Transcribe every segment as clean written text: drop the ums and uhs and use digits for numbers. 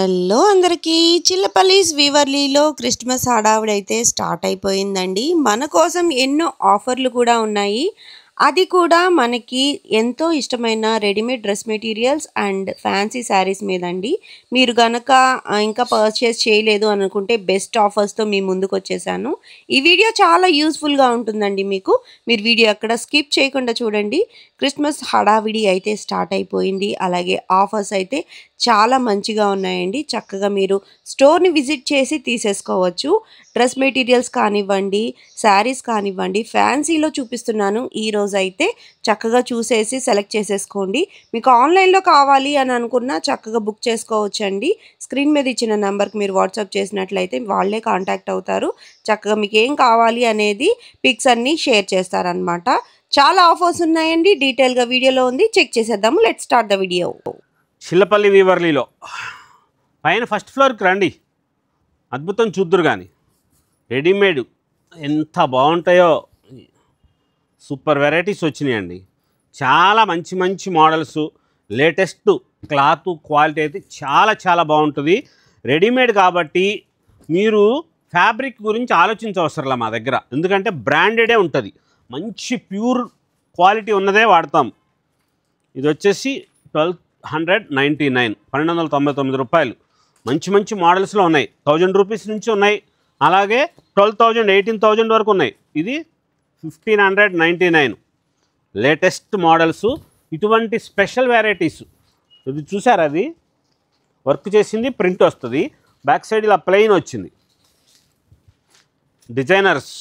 Hello అందరికీ చిల్లపల్లీస్ వీవర్లీలో Christmas హడావిడి అయితే స్టార్ట్ అయిపోయిందండి. మన కోసం ఎన్నో ఆఫర్లు కూడా ఉన్నాయి. అది కూడా మనకి ఎంతో ఇష్టమైన readymade dress materials and fancy saris మీదండి. మీరు గనక ఇంకా పర్చేస్ చేయలేదు అనుకుంటే బెస్ట్ ఆఫర్స్తో మీ ముందుకు వచ్చేసాను. ఈ వీడియో చాలా యూస్ఫుల్గా ఉంటుందండి మీకు. మీరు వీడియో అక్కడ స్కిప్ చేయకుండా చూడండి. క్రిస్మస్ హడావిడి అయితే స్టార్ట్ అయిపోయింది. అలాగే ఆఫర్స్ అయితే చాలా మంచిగా ఉన్నాయండి. చక్కగా మీరు స్టోర్ని విజిట్ చేసి తీసేసుకోవచ్చు. డ్రెస్ మెటీరియల్స్ కానివ్వండి, శారీస్ కానివ్వండి, ఫ్యాన్సీలో చూపిస్తున్నాను ఈరోజు అయితే. చక్కగా చూసేసి సెలెక్ట్ చేసేసుకోండి. మీకు ఆన్లైన్లో కావాలి అని అనుకున్నా చక్కగా బుక్ చేసుకోవచ్చండి. స్క్రీన్ మీద ఇచ్చిన నెంబర్కి మీరు వాట్సాప్ చేసినట్లయితే వాళ్ళే కాంటాక్ట్ అవుతారు. చక్కగా మీకు ఏం కావాలి అనేది పిక్స్ అన్నీ షేర్ చేస్తారనమాట. చాలా ఆఫర్స్ ఉన్నాయండి. డీటెయిల్గా వీడియోలో ఉంది, చెక్ చేసేద్దాము. Let's start the video. Chillapalli వీవర్లీలో పైన ఫస్ట్ ఫ్లోర్కి రండి, అద్భుతం చూద్దురు. కానీ రెడీమేడ్ ఎంత బాగుంటాయో, సూపర్ వెరైటీస్ వచ్చినాయండి. చాలా మంచి మంచి మోడల్స్, లేటెస్ట్ క్లాత్ క్వాలిటీ అయితే చాలా చాలా బాగుంటుంది. రెడీమేడ్ కాబట్టి మీరు ఫ్యాబ్రిక్ గురించి ఆలోచించవసరంలా మా దగ్గర, ఎందుకంటే బ్రాండెడే ఉంటుంది. మంచి ప్యూర్ క్వాలిటీ ఉన్నదే వాడతాం. ఇది వచ్చేసి 1299 రూపాయలు. మంచి మంచి మోడల్స్లో ఉన్నాయి. 1000 రూపీస్ నుంచి ఉన్నాయి, అలాగే 12,000 18,000 వరకు ఉన్నాయి. ఇది 1599 లేటెస్ట్ మోడల్స్. ఇటువంటి స్పెషల్ వెరైటీస్ ఇది చూసారు, అది వర్క్ చేసింది, ప్రింట్ వస్తుంది. బ్యాక్ సైడ్ ఇలా ప్లెయిన్ వచ్చింది. డిజైనర్స్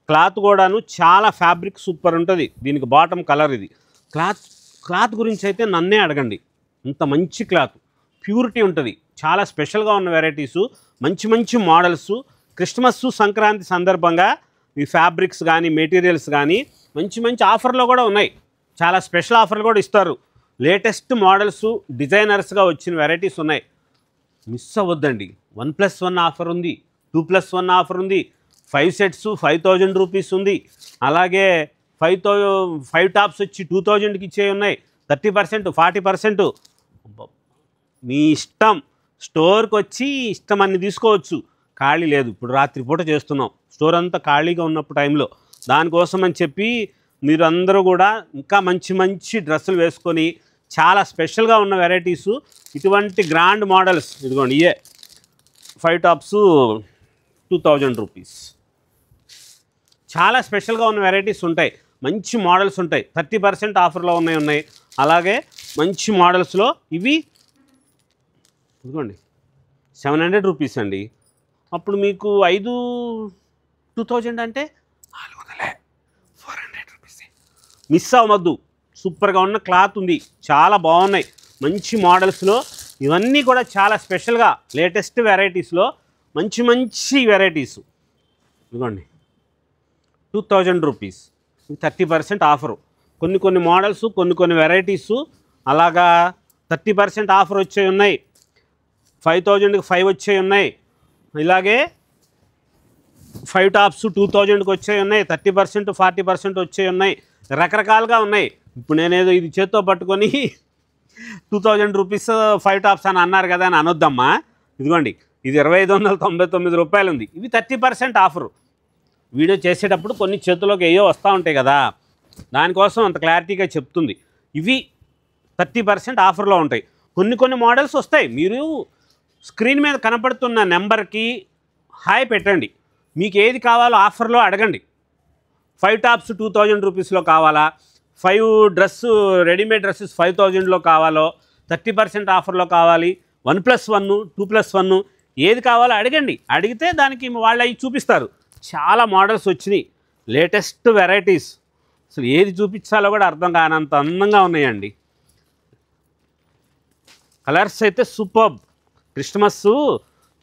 క్లాత్ కూడాను చాలా ఫ్యాబ్రిక్ సూపర్ ఉంటుంది. దీనికి బాటమ్ కలర్. ఇది క్లాత్ గురించి అయితే నన్నే అడగండి. ఇంత మంచి క్లాత్, ప్యూరిటీ ఉంటుంది. చాలా స్పెషల్గా ఉన్న వెరైటీసు, మంచి మంచి మోడల్స్. క్రిస్మస్ సంక్రాంతి సందర్భంగా ఈ ఫ్యాబ్రిక్స్ కానీ మెటీరియల్స్ కానీ మంచి మంచి ఆఫర్లో కూడా ఉన్నాయి. చాలా స్పెషల్ ఆఫర్లు కూడా ఇస్తారు. లేటెస్ట్ మోడల్స్, డిజైనర్స్గా వచ్చిన వెరైటీస్ ఉన్నాయి. మిస్ అవ్వద్దండి. 1+1 ఆఫర్ ఉంది, 2+1 ఆఫర్ ఉంది. 5 సెట్స్ 5000 రూపీస్ ఉంది. అలాగే 5 టాప్స్ వచ్చి 2000కి ఇచ్చే ఉన్నాయి. 30%, 40%. మీ ఇష్టం. స్టోర్కి వచ్చి ఇష్టం అన్ని తీసుకోవచ్చు. ఖాళీ లేదు. ఇప్పుడు రాత్రిపూట చేస్తున్నాం, స్టోర్ అంతా ఖాళీగా ఉన్నప్పుడు టైంలో. దానికోసం అని చెప్పి మీరు అందరూ కూడా ఇంకా మంచి మంచి డ్రెస్సులు వేసుకొని చాలా స్పెషల్గా ఉన్న వెరైటీసు, ఇటువంటి గ్రాండ్ మోడల్స్ ఇదిగోండి. ఇయే 5 టాప్స్ 2000 రూపీస్. చాలా స్పెషల్గా ఉన్న వెరైటీస్ ఉంటాయి, మంచి మోడల్స్ ఉంటాయి. 30% ఆఫర్లో ఉన్నాయి. అలాగే మంచి మోడల్స్లో ఇవి ఇదిగోండి 700 రూపీస్ అండి. అప్పుడు మీకు 2000 అంటే 400 రూపీస్. మిస్ అవ్వద్దు. సూపర్గా ఉన్న క్లాత్ ఉంది, చాలా బాగున్నాయి. మంచి మోడల్స్లో ఇవన్నీ కూడా చాలా స్పెషల్గా లేటెస్ట్ వెరైటీస్లో మంచి మంచి వెరైటీసు. ఇదిగోండి 2000 రూపీస్. 30% ఆఫరు. కొన్ని మోడల్స్, కొన్ని వెరైటీసు అలాగా 30% ఆఫర్ వచ్చేవి ఉన్నాయి. 5000కి 5 వచ్చేవి ఉన్నాయి. ఇలాగే 5 టాప్స్ 2000కి వచ్చేవి ఉన్నాయి. 30%, 40% వచ్చేవి ఉన్నాయి. రకరకాలుగా ఉన్నాయి. ఇప్పుడు నేనేదో ఇది చేత్తో పట్టుకొని 2000 రూపీస్ 5 టాప్స్ అని అన్నారు కదా అని అనొద్దమ్మా. ఇదిగోండి, ఇది 2599 రూపాయలు ఉంది. ఇవి 30% ఆఫరు. వీడియో చేసేటప్పుడు కొన్ని చేతుల్లోకి ఏయో వస్తూ ఉంటాయి కదా, దానికోసం అంత క్లారిటీగా చెప్తుంది. ఇవి 30% ఆఫర్లో ఉంటాయి. కొన్ని మోడల్స్ వస్తాయి. మీరు స్క్రీన్ మీద కనపడుతున్న నెంబర్కి హాయ్ పెట్టండి. మీకు ఏది కావాలో ఆఫర్లో అడగండి. 5 టాప్స్ 2000 రూపీస్లో కావాలా, 5 డ్రెస్సు రెడీమేడ్ డ్రెస్సెస్ 5000లో కావాలో, 30% ఆఫర్లో కావాలి, 1+1, 2+1 ఏది కావాలో అడగండి. అడిగితే దానికి వాళ్ళు అవి చూపిస్తారు. చాలా మోడల్స్ వచ్చినాయి, లేటెస్ట్ వెరైటీస్. అసలు ఏది చూపించాలో కూడా అర్థం కానంత అందంగా ఉన్నాయండి. కలర్స్ అయితే సూపర్. క్రిస్మస్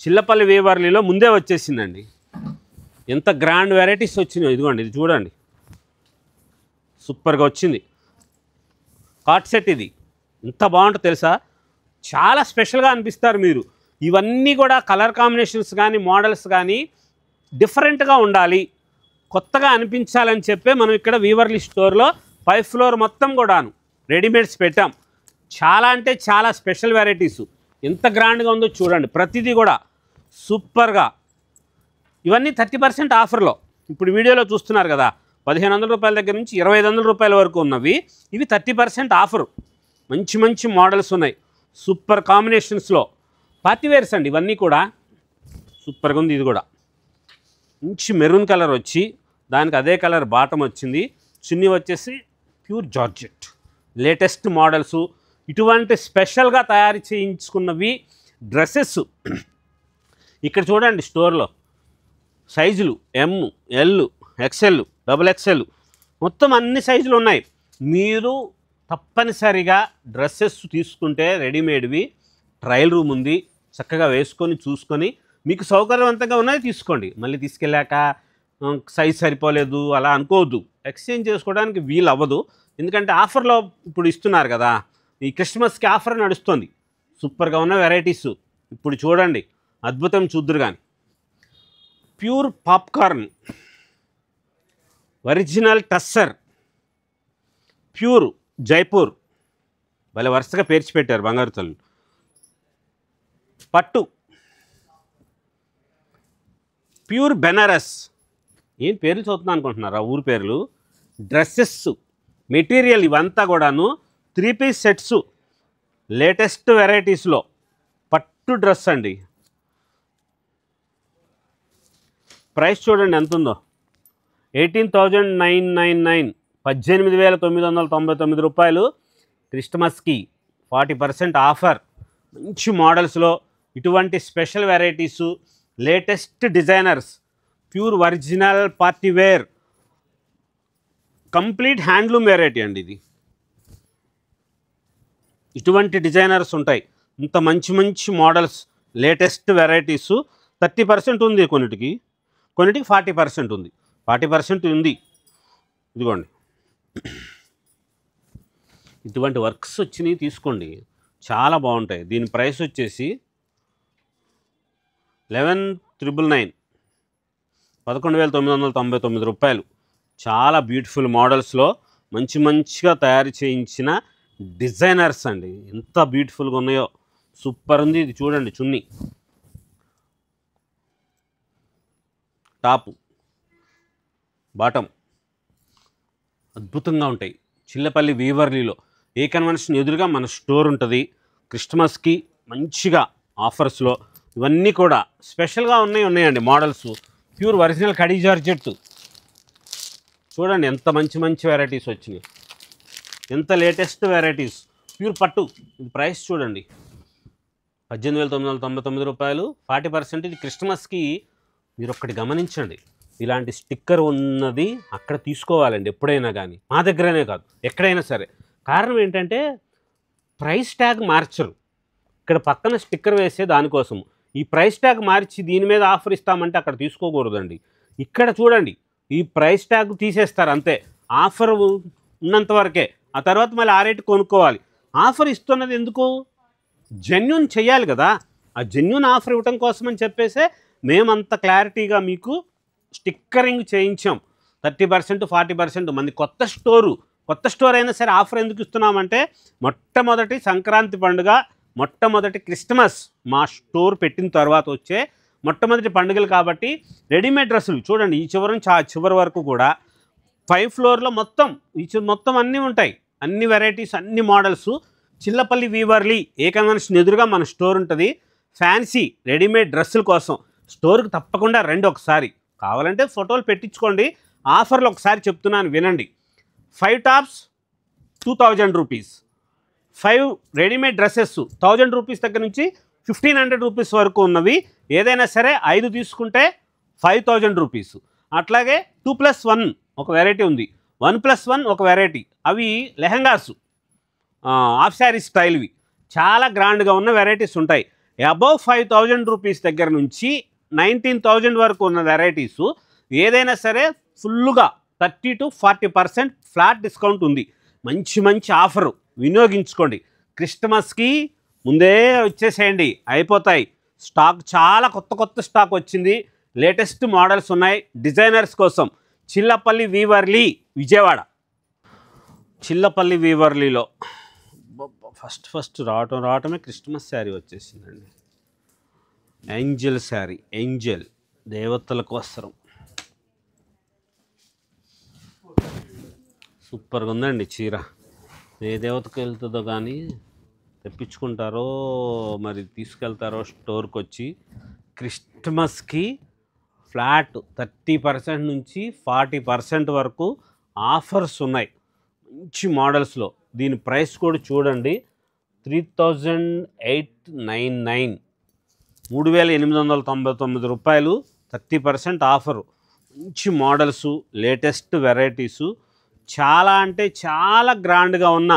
చిల్లపల్లి వీవర్లీలో ముందే వచ్చేసిందండి. ఎంత గ్రాండ్ వెరైటీస్ వచ్చినాయో. ఇదిగోండి, ఇది చూడండి, సూపర్గా వచ్చింది. కాట్ సెట్ ఇది ఎంత బాగుంటుందో తెలుసా. చాలా స్పెషల్గా అనిపిస్తారు మీరు. ఇవన్నీ కూడా కలర్ కాంబినేషన్స్ కానీ మోడల్స్ కానీ డిఫరెంట్గా ఉండాలి, కొత్తగా అనిపించాలని చెప్పే మనం ఇక్కడ వీవర్లీ స్టోర్లో 5th ఫ్లోర్ మొత్తం కూడాను రెడీమేడ్స్ పెట్టాం. చాలా అంటే చాలా స్పెషల్ వెరైటీసు. ఎంత గ్రాండ్గా ఉందో చూడండి. ప్రతిదీ కూడా సూపర్గా. ఇవన్నీ 30% ఆఫర్లో. ఇప్పుడు వీడియోలో చూస్తున్నారు కదా, 1500 రూపాయల దగ్గర నుంచి 2500 రూపాయల వరకు ఉన్నవి. ఇవి 30% ఆఫరు. మంచి మంచి మోడల్స్ ఉన్నాయి, సూపర్ కాంబినేషన్స్లో. పార్టీ వేర్స్ అండి ఇవన్నీ కూడా. సూపర్గా ఉంది. ఇది కూడా మంచి మెరూన్ కలర్ వచ్చి దానికి అదే కలర్ బాటమ్ వచ్చింది. చున్నీ వచ్చేసి ప్యూర్ జార్జెట్. Latest models. ఇటువంటి స్పెషల్గా తయారు చేయించుకున్నవి డ్రెస్సెస్. ఇక్కడ చూడండి స్టోర్లో సైజులు ఎమ్, ఎల్, ఎక్సెల్, XXL మొత్తం అన్ని సైజులు ఉన్నాయి. మీరు తప్పనిసరిగా డ్రెస్సెస్ తీసుకుంటే రెడీమేడ్వి ట్రయల్ రూమ్ ఉంది, చక్కగా వేసుకొని చూసుకొని మీకు సౌకర్యవంతంగా ఉన్నది తీసుకోండి. మళ్ళీ తీసుకెళ్ళాక సైజ్ సరిపోలేదు అలా అనుకోవద్దు. ఎక్స్చేంజ్ చేసుకోవడానికి వీలు అవ్వదు. ఎందుకంటే ఆఫర్లో ఇప్పుడు ఇస్తున్నారు కదా, ఈ క్రిస్మస్కి ఆఫర్ నడుస్తుంది. సూపర్గా ఉన్న వెరైటీస్ ఇప్పుడు చూడండి, అద్భుతం. చూద్దురు కానీ pure popcorn, original tussar, pure Jaipur. భలే వరుసగా పేర్చి పెట్టారు బంగారు తల్లు. పట్టు, ప్యూర్ బెనారస్. ఏం పేర్లు చదువుతున్నా అనుకుంటున్నారా, ఊరు పేర్లు. డ్రెస్సెస్ మెటీరియల్ ఇవంతా కూడాను 3 పీస్ సెట్స్. లేటెస్ట్ వెరైటీస్లో పట్టు డ్రెస్ అండి. ప్రైస్ చూడండి ఎంత ఉందో, 18,999, 18,999 రూపాయలు. క్రిస్మస్కి 40% ఆఫర్. మంచి మోడల్స్లో ఇటువంటి special varieties, latest designers, pure original party wear, complete handloom variety అండి ఇది. ఇటువంటి డిజైనర్స్ ఉంటాయి. ఇంత మంచి మంచి మోడల్స్, లేటెస్ట్ వెరైటీసు. 30% ఉంది కొన్నిటికి 40% ఉంది. 40% ఉంది. ఇదిగోండి, ఇటువంటి వర్క్స్ వచ్చినాయి తీసుకోండి, చాలా బాగుంటాయి. దీని ప్రైస్ వచ్చేసి 11,999, 11,999 రూపాయలు. చాలా బ్యూటిఫుల్ మోడల్స్లో మంచి మంచిగా తయారు చేయించిన డిజైనర్స్ అండి. ఎంత బ్యూటిఫుల్గా ఉన్నాయో, సూపర్ ఉంది. ఇది చూడండి, చున్నీ, టాపు, బాటమ్ అద్భుతంగా ఉంటాయి. చిల్లపల్లి వీవర్లీలో ఏ కన్వెన్షన్ ఎదురుగా మన స్టోర్ ఉంటుంది. క్రిస్మస్కి మంచిగా ఆఫర్స్లో ఇవన్నీ కూడా స్పెషల్గా ఉన్నాయండి models. Pure original khadi georgette. చూడండి ఎంత మంచి మంచి వెరైటీస్ వచ్చినాయి, ఎంత లేటెస్ట్ వెరైటీస్. ప్యూర్ పట్టు. ఇది ప్రైస్ చూడండి, 18,999 రూపాయలు. 40%. ఇది క్రిస్మస్కి మీరు ఒక్కటి గమనించండి, ఇలాంటి స్టిక్కర్ ఉన్నది అక్కడ తీసుకోవాలండి ఎప్పుడైనా కానీ, మా దగ్గరనే కాదు ఎక్కడైనా సరే. కారణం ఏంటంటే ప్రైస్ ట్యాగ్ మార్చరు. ఇక్కడ పక్కన స్టిక్కర్ వేసే దానికోసం ఈ ప్రైస్ ట్యాగ్ మార్చి దీని మీద ఆఫర్ ఇస్తామంటే అక్కడ తీసుకోకూడదండి. ఇక్కడ చూడండి, ఈ ప్రైస్ ట్యాగ్ తీసేస్తారు అంతే. ఆఫర్ ఉన్నంత వరకే, ఆ తర్వాత మళ్ళీ ఆ రేటు కొనుక్కోవాలి. ఆఫర్ ఇస్తున్నది ఎందుకు? జెన్యూన్ చెయ్యాలి కదా. ఆ జెన్యూన్ ఆఫర్ ఇవ్వటం కోసం అని చెప్పేసే మేమంత క్లారిటీగా మీకు స్టిక్కరింగ్ చేయించాం. 30%, 40%. మంది కొత్త స్టోర్ అయినా సరే ఆఫర్ ఎందుకు ఇస్తున్నామంటే, మొట్టమొదటి సంక్రాంతి పండుగ, మొట్టమొదటి క్రిస్మస్ మా స్టోర్ పెట్టిన తర్వాత వచ్చే మొట్టమొదటి పండుగలు కాబట్టి రెడీమేడ్ డ్రెస్సులు చూడండి, ఈ చివరి నుంచి ఆ చివరి వరకు కూడా 5 ఫ్లోర్లో మొత్తం అన్నీ ఉంటాయి. అన్ని వెరైటీస్, అన్ని మోడల్స్. చిల్లపల్లి వీవర్లీ ఏ కన్వెన్షన్ ఎదురుగా మన స్టోర్ ఉంటుంది. ఫ్యాన్సీ రెడీమేడ్ డ్రెస్సుల కోసం స్టోర్కి తప్పకుండా రండి. ఒకసారి కావాలంటే ఫోటోలు పెట్టించుకోండి. ఆఫర్లు ఒకసారి చెప్తున్నాను వినండి. 5 tops 2,000 rupees, 5 readymade dresses 1,000 rupees దగ్గర నుంచి 1,500 రూపీస్ వరకు ఉన్నవి. ఏదైనా సరే 5 తీసుకుంటే 5,000 రూపీస్. అట్లాగే 2+1 ఒక వెరైటీ ఉంది, 1+1 ఒక వెరైటీ. అవి లెహంగాస్, హాఫ్ శారీ స్టైల్వి చాలా గ్రాండ్గా ఉన్న వెరైటీస్ ఉంటాయి. అబౌవ్ 5,000 రూపీస్ దగ్గర నుంచి 19,000 వరకు ఉన్న వెరైటీసు ఏదైనా సరే ఫుల్గా 30 to 40% ఫ్లాట్ డిస్కౌంట్ ఉంది. మంచి మంచి ఆఫరు వినియోగించుకోండి. క్రిస్మస్కి ముందే వచ్చేసేయండి, అయిపోతాయి. స్టాక్ చాలా కొత్త స్టాక్ వచ్చింది. లేటెస్ట్ మోడల్స్ ఉన్నాయి డిజైనర్స్ కోసం. చిల్లపల్లి వీవర్లీ, విజయవాడ. చిల్లపల్లి వీవర్లీలో ఫస్ట్ రావటమే క్రిస్మస్ శారీ వచ్చేసిందండి. ఏంజల్ శారీ, ఏంజల్ దేవతలకు వస్త్రం. సూపర్గా ఉందండి చీర. ఏ దేవతకు వెళ్తుందో కానీ తెప్పించుకుంటారో మరి తీసుకెళ్తారో స్టోర్కి వచ్చి. క్రిస్మస్కి ఫ్లాట్ 30% నుంచి 40% వరకు ఆఫర్స్ ఉన్నాయి మంచి మోడల్స్లో. దీని ప్రైస్ కూడా చూడండి, 3899, 3899 రూపాయలు. 30% ఆఫరు. మంచి మోడల్సు, లేటెస్ట్ వెరైటీసు, చాలా అంటే చాలా గ్రాండ్గా ఉన్న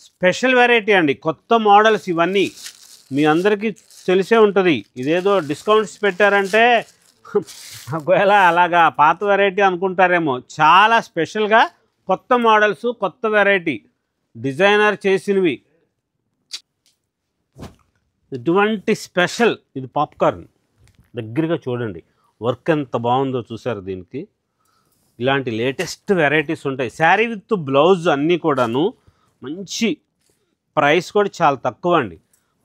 స్పెషల్ వెరైటీ అండి. కొత్త మోడల్స్ ఇవన్నీ మీ అందరికీ తెలిసే ఉంటుంది. ఇదేదో డిస్కౌంట్స్ పెట్టారంటే ఒకవేళ అలాగా పాత వెరైటీ అనుకుంటారేమో. చాలా స్పెషల్గా కొత్త మోడల్స్, కొత్త వెరైటీ, డిజైనర్ చేసినవి. ఇటువంటి స్పెషల్. ఇది పాప్కార్న్. దగ్గరగా చూడండి, వర్క్ ఎంత బాగుందో చూసారు. దీనికి ఇలాంటి లేటెస్ట్ వెరైటీస్ ఉంటాయి. శారీ విత్ బ్లౌజ్ అన్నీ కూడాను. మంచి ప్రైస్ కూడా చాలా తక్కువ అండి.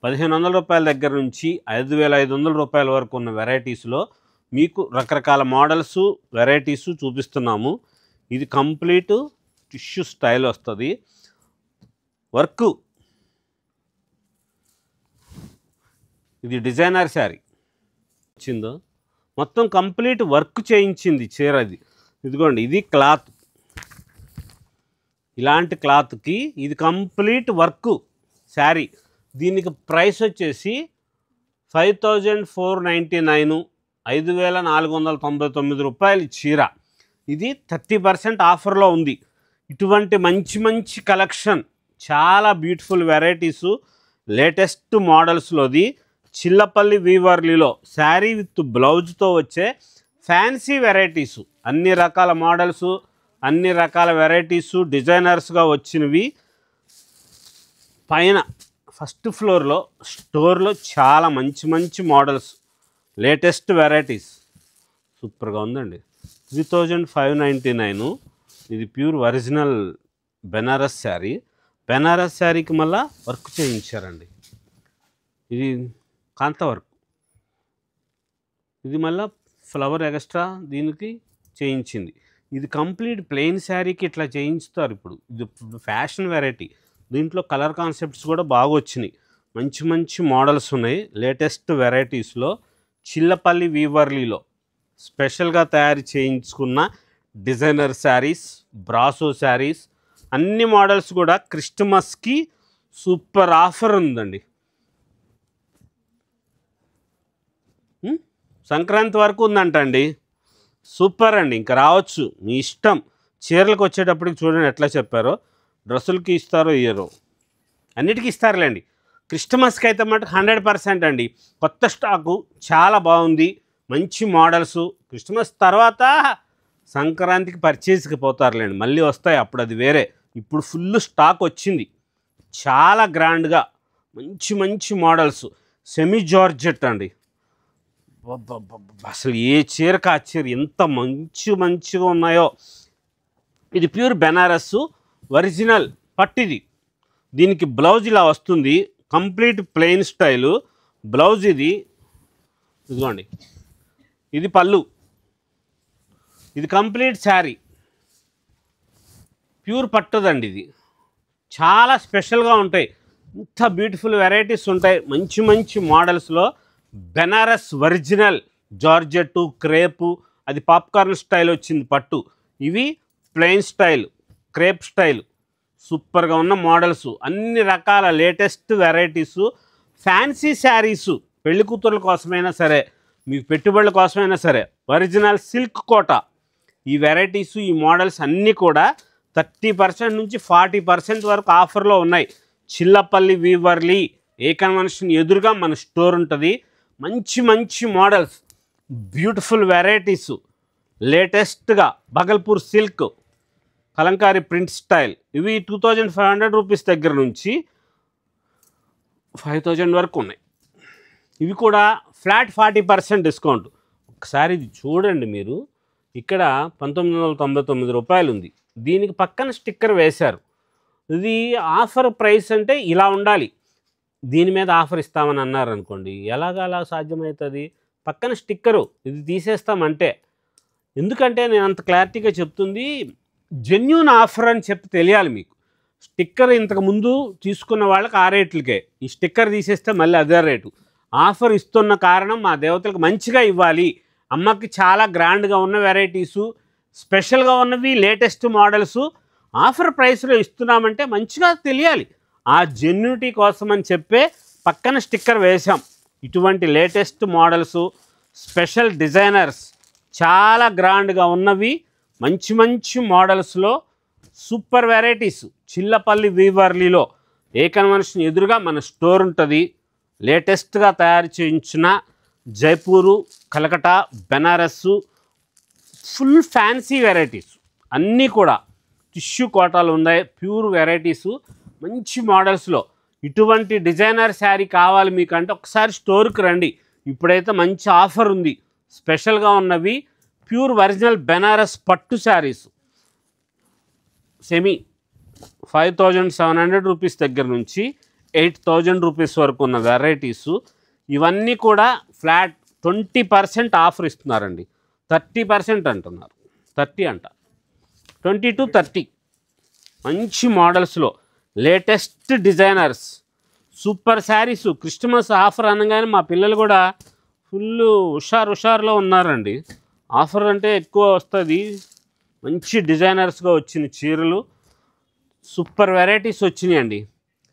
1500 రూపాయల దగ్గర నుంచి 5500 రూపాయల వరకు ఉన్న వెరైటీస్లో మీకు రకరకాల మోడల్స్, వెరైటీస్ చూపిస్తున్నాము. ఇది కంప్లీట్ టిష్యూ స్టైల్ వస్తుంది. వర్క్, ఇది డిజైనర్ శారీ వచ్చిందో మొత్తం కంప్లీట్ వర్క్ చేయించింది చీర. ఇదిగోండి, ఇది క్లాత్. ఇలాంటి క్లాత్కి ఇది కంప్లీట్ వర్క్ శారీ. దీనికి ప్రైస్ వచ్చేసి 5499, 5499 రూపాయలు చీర. ఇది 30% ఆఫర్లో ఉంది. ఇటువంటి మంచి మంచి కలెక్షన్, చాలా బ్యూటిఫుల్ వెరైటీసు, లేటెస్ట్ మోడల్స్లోది. చిల్లపల్లి వీవర్లీలో శారీ విత్ బ్లౌజ్తో వచ్చే ఫ్యాన్సీ వెరైటీసు, అన్ని రకాల మోడల్సు, అన్ని రకాల వెరైటీసు డిజైనర్స్గా వచ్చినవి. పైన ఫస్ట్ ఫ్లోర్లో స్టోర్లో చాలా మంచి మంచి మోడల్స్, లేటెస్ట్ వెరైటీస్. సూపర్గా ఉందండి. 3599. ఇది ప్యూర్ ఒరిజినల్ బెనారస్ శారీ. బెనారస్ శారీకి మళ్ళీ వర్క్ చేయించారండి. ఇది కాంత వర్క్. ఇది మళ్ళీ ఫ్లవర్ ఎక్స్ట్రా దీనికి చేయించింది. ఇది కంప్లీట్ ప్లెయిన్ శారీకి ఇట్లా చేయించుతారు ఇప్పుడు. ఇది ఫ్యాషన్ వెరైటీ. దీంట్లో కలర్ కాన్సెప్ట్స్ కూడా బాగా వచ్చినాయి. మంచి మంచి మోడల్స్ ఉన్నాయి లేటెస్ట్ వెరైటీస్లో. చిల్లపల్లి వీవర్లీలో స్పెషల్గా తయారు చేయించుకున్న డిజైనర్ శారీస్, బ్రాసో శారీస్, అన్ని మోడల్స్ కూడా క్రిస్మస్కి సూపర్ ఆఫర్ ఉందండి. సంక్రాంతి వరకు ఉందంటండి. సూపర్ అండి. ఇంకా రావచ్చు, మీ ఇష్టం. చీరలకు వచ్చేటప్పటికి చూడండి ఎట్లా చెప్పారో. డ్రెస్సులకి ఇస్తారో ఇయ్యరో, అన్నిటికీ ఇస్తారులేండి. క్రిస్మస్కి అయితే మటుకు 100% అండి. కొత్త స్టాకు చాలా బాగుంది, మంచి మోడల్స్. క్రిస్మస్ తర్వాత సంక్రాంతికి పర్చేస్కి పోతారులేండి, మళ్ళీ వస్తాయి అప్పుడు, అది వేరే. ఇప్పుడు ఫుల్ స్టాక్ వచ్చింది, చాలా గ్రాండ్గా మంచి మంచి మోడల్స్. సెమీ జార్జెట్ అండి. అసలు ఏ చీరకు ఆ చీర ఎంత మంచిగా ఉన్నాయో. ఇది ప్యూర్ బెనారస్ ఒరిజినల్ పట్టిది. దీనికి బ్లౌజ్ ఇలా వస్తుంది, కంప్లీట్ ప్లెయిన్ స్టైలు బ్లౌజ్. ఇది ఇదిగోండి, ఇది పళ్ళు. ఇది కంప్లీట్ శారీ, ప్యూర్ పట్టుదండి. ఇది చాలా స్పెషల్గా ఉంటాయి. ఇంత బ్యూటిఫుల్ వెరైటీస్ ఉంటాయి మంచి మంచి మోడల్స్లో. బెనారస్ ఒరిజినల్ జార్జెట్టు, క్రేపు, అది పాప్కార్న్ స్టైల్ వచ్చింది పట్టు. ఇవి ప్లెయిన్ స్టైల్, క్రేప్ స్టైల్. సూపర్గా ఉన్న మోడల్స్, అన్ని రకాల లేటెస్ట్ వెరైటీసు. ఫ్యాన్సీ శారీసు, పెళ్లి కూతుర్ల కోసమైనా సరే, మీకు పెట్టుబడుల కోసమైనా సరే. ఒరిజినల్ సిల్క్ కోట. ఈ వెరైటీసు, ఈ మోడల్స్ అన్నీ కూడా 30% నుంచి 40% వరకు ఆఫర్లో ఉన్నాయి. చిల్లపల్లి వీవర్లీ ఏ కన్వెన్షన్ ఎదురుగా మన స్టోర్ ఉంటుంది. మంచి మంచి మోడల్స్, బ్యూటిఫుల్ వెరైటీసు, లేటెస్ట్గా Bhagalpur silk, Kalamkari print style. ఇవి 2500 రూపీస్ దగ్గర నుంచి 5000 వరకు ఉన్నాయి. ఇవి కూడా ఫ్లాట్ 40% డిస్కౌంట్. ఒకసారి ఇది చూడండి మీరు. ఇక్కడ 1999 రూపాయలు ఉంది. దీనికి పక్కన స్టిక్కర్ వేశారు. ఇది ఆఫర్ ప్రైస్ అంటే ఇలా ఉండాలి, దీని మీద ఆఫర్ ఇస్తామని అన్నారు అనుకోండి, అలా సాధ్యమవుతుంది? పక్కన స్టిక్కరు ఇది తీసేస్తామంటే. ఎందుకంటే నేను అంత క్లారిటీగా చెప్తుంది, జెన్యూన్ ఆఫర్ అని చెప్పి తెలియాలి మీకు. స్టిక్కర్ ఇంతకు ముందు తీసుకున్న వాళ్ళకి ఆ రేట్లకే, ఈ స్టిక్కర్ తీసేస్తే మళ్ళీ అదే రేటు. ఆఫర్ ఇస్తున్న కారణం మా దేవతలకు మంచిగా ఇవ్వాలి, అమ్మకి చాలా గ్రాండ్గా ఉన్న వెరైటీసు, స్పెషల్గా ఉన్నవి, లేటెస్ట్ మోడల్స్ ఆఫర్ ప్రైస్లో ఇస్తున్నామంటే మంచిగా తెలియాలి. ఆ జెన్యూనిటీ కోసం అని చెప్పే పక్కన స్టిక్కర్ వేసాం. ఇటువంటి లేటెస్ట్ మోడల్స్, స్పెషల్ డిజైనర్స్, చాలా గ్రాండ్గా ఉన్నవి, మంచి మంచి మోడల్స్లో సూపర్ వెరైటీస్. చిల్లపల్లి వీవర్లీలో ఏ కన్వెన్షన్ ఎదురుగా మన స్టోర్ ఉంటుంది. లేటెస్ట్గా తయారు చేయించిన Jaipur, Calcutta, Banaras, full fancy varieties అన్నీ కూడా టిష్యూ కోటాలు ఉన్నాయి. ప్యూర్ వెరైటీసు, మంచి మోడల్స్లో. ఇటువంటి డిజైనర్ శారీ కావాలి మీకు అంటే ఒకసారి స్టోర్కి రండి. ఇప్పుడైతే మంచి ఆఫర్ ఉంది. స్పెషల్గా ఉన్నవి ప్యూర్ ఒరిజినల్ బెనారస్ పట్టు శారీస్, సెమీ 5700 రూపీస్ దగ్గర నుంచి 8000 రూపీస్ వరకు ఉన్న వెరైటీసు. ఇవన్నీ కూడా ఫ్లాట్ 20% ఆఫర్ ఇస్తున్నారండి. 30% అంటున్నారు, 30 అంట, 20 to 30. మంచి మోడల్స్లో latest designers, super saris. Christmas offer అనగానే మా పిల్లలు కూడా ఫుల్ హుషారులో ఉన్నారండి. ఆఫర్ అంటే ఎక్కువ వస్తుంది. మంచి డిజైనర్స్గా వచ్చిన చీరలు, సూపర్ వెరైటీస్ వచ్చినాయండి.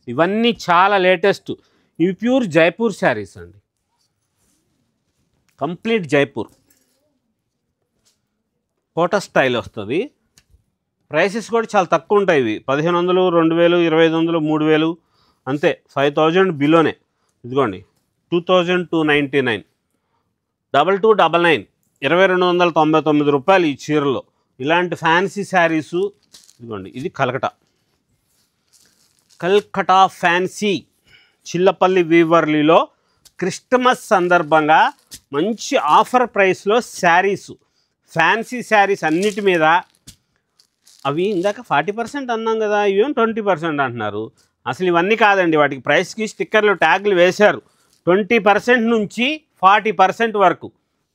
ఇవన్నీ చాలా లేటెస్ట్. ఇవి ప్యూర్ జైపూర్ శారీస్ అండి, కంప్లీట్ జైపూర్ కోటా స్టైల్ వస్తుంది. ప్రైసెస్ కూడా చాలా తక్కువ ఉంటాయి. ఇవి 1500, 2000, 2500, 3000 అంతే, 5000 బిలోనే. ఇదిగోండి 2299, 2299, 2299 రూపాయలు ఈ చీరలో. ఇలాంటి ఫ్యాన్సీ శారీసు. ఇదిగోండి ఇది కల్కటా ఫ్యాన్సీ చిల్లపల్లి వీవర్లీలో క్రిస్టమస్ సందర్భంగా మంచి ఆఫర్ ప్రైస్లో శారీసు, ఫ్యాన్సీ శారీస్ అన్నిటి మీద. అవి ఇందాక 40% అన్నాం కదా, ఇవేం 20% అంటున్నారు. అసలు ఇవన్నీ కాదండి, వాటికి ప్రైస్కి స్టిక్కర్లు, ట్యాగ్లు వేశారు. 20% నుంచి 40% వరకు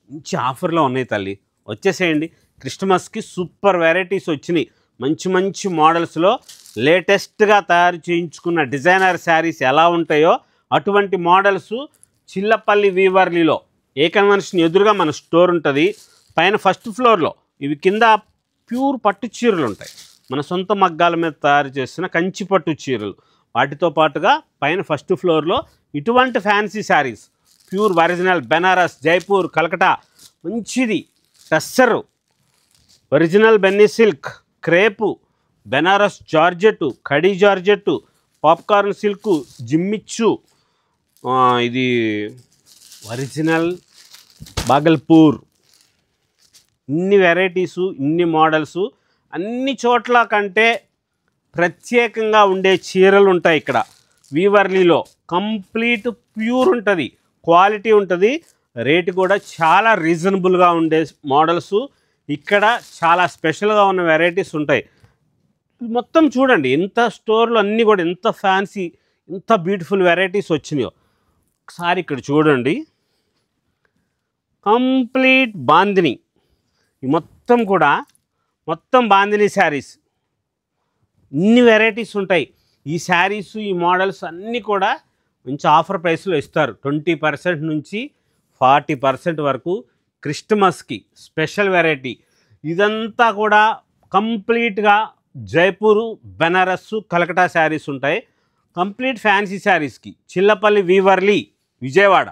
మంచి ఆఫర్లో ఉన్నాయి తల్లి. వచ్చేసేయండి. క్రిస్టమస్కి సూపర్ వెరైటీస్ వచ్చినాయి. మంచి మంచి మోడల్స్లో లేటెస్ట్గా తయారు చేయించుకున్న డిజైనర్ శారీస్ ఎలా ఉంటాయో అటువంటి మోడల్స్ చిల్లపల్లి వీవర్లీలో ఏ కన్వెన్షన్ ఎదురుగా మన స్టోర్ ఉంటుంది. పైన ఫస్ట్ ఫ్లోర్లో ఇవి, కింద ప్యూర్ పట్టు చీరలు ఉంటాయి, మన సొంత మగ్గాల మీద తయారు చేసిన కంచి పట్టు చీరలు. వాటితో పాటుగా పైన ఫస్ట్ ఫ్లోర్లో ఇటువంటి fancy saris, pure original Banaras, Jaipur, Calcutta, మంచిది టస్సరు, ఒరిజినల్ బెన్నీ సిల్క్, క్రేపు, బెనారస్ జార్జెట్టు, కడీ జార్జెట్టు, పాప్కార్న్ సిల్కు, జిమ్మిచ్చు, ఇది ఒరిజినల్ బాగల్పూర్. ఇన్ని వెరైటీసు, ఇన్ని మోడల్సు. అన్ని చోట్ల కంటే ప్రత్యేకంగా ఉండే చీరలు ఉంటాయి ఇక్కడ వీవర్లీలో. కంప్లీట్ ప్యూర్ ఉంటుంది, క్వాలిటీ ఉంటుంది, రేటు కూడా చాలా రీజనబుల్గా ఉండే మోడల్సు. ఇక్కడ చాలా స్పెషల్గా ఉన్న వెరైటీస్ ఉంటాయి. మొత్తం చూడండి, ఎంత స్టోర్లో అన్నీ కూడా ఎంత ఫ్యాన్సీ, ఎంత బ్యూటిఫుల్ వెరైటీస్ వచ్చినాయో. ఒకసారి ఇక్కడ చూడండి, కంప్లీట్ బాందిని. ఈ మొత్తం కూడా మొత్తం బాందిని శారీస్, ఇన్ని వెరైటీస్ ఉంటాయి. ఈ శారీస్, ఈ మోడల్స్ అన్నీ కూడా మంచి ఆఫర్ ప్రైస్లో ఇస్తారు. 20% నుంచి 40% వరకు క్రిస్టమస్కి స్పెషల్ వెరైటీ. ఇదంతా కూడా కంప్లీట్గా జైపూరు, బెనారస్సు, కలకటా శారీస్ ఉంటాయి. కంప్లీట్ ఫ్యాన్సీ శారీస్కి చిల్లపల్లి వీవర్లీ, విజయవాడ.